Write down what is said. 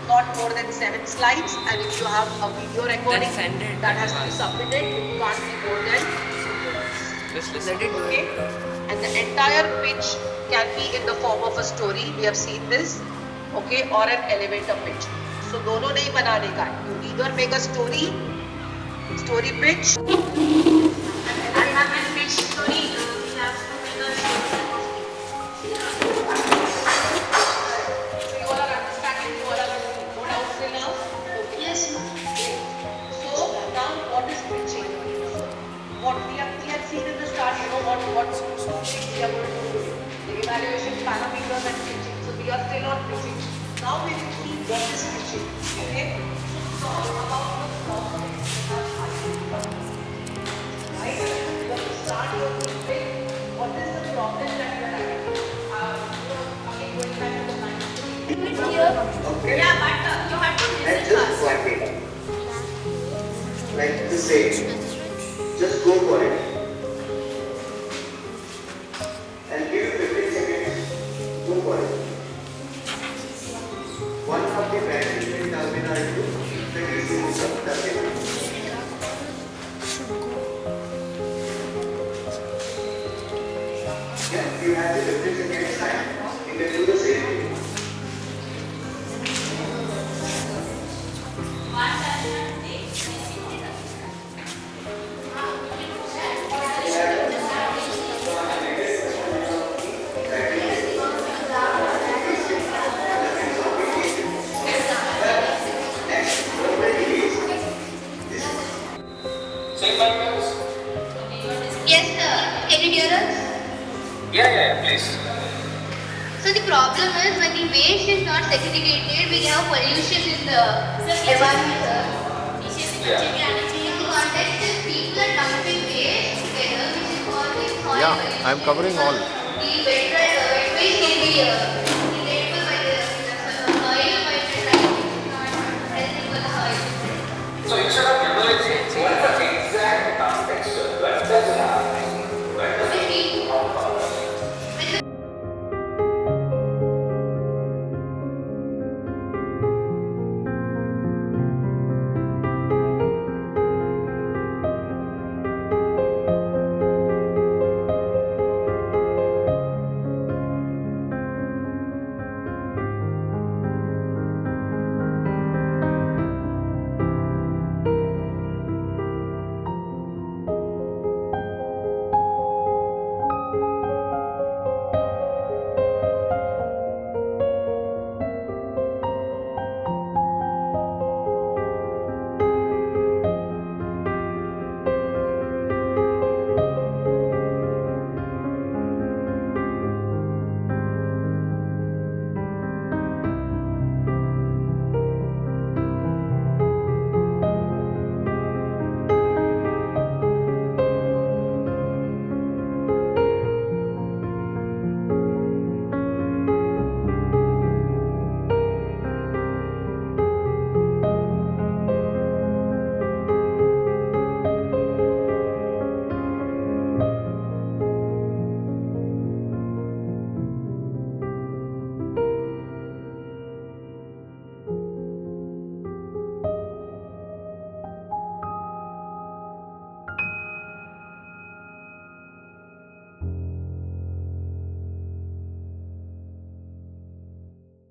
not more than 7 slides, and if you have a video recording that has to be submitted, it can't be more than 2 minutes. Okay? And the entire pitch can be in the form of a story. We have seen this. Okay? Or an elevator pitch. So दोनों नहीं बनाने का है. You either make a story pitch, and pitch story. We have to make a story. So you all are understanding? You all are no doubts till now? Okay. Yes. Okay. So now what is pitching? What we have seen in the start, you know what we are going to do. The evaluation parameters and pitching. So we are still on pitching. Now we will see what is pitching. Okay? So talk about the problem that you have identified. Right? When you start your pitch, what is the problem that you are identifying? Again, going back to the line. Okay. Yeah, but you have to listen just first. one thing. Like to say, just go for it. And give 15 seconds. Go for it. One of the bad things in Tamil Nadu is the disease of Tamil. Yeah, you have the 15 seconds time. You can do the same thing. Yes, sir. Can you hear us? Yeah, please. So the problem is when the waste is not segregated, we have pollution in the environment, sir. In the context is people are dumping waste together, which is causing soil pollution. I'm covering all. The wet waste can be relatable by the soil, but the is not healthy for the soil. So instead of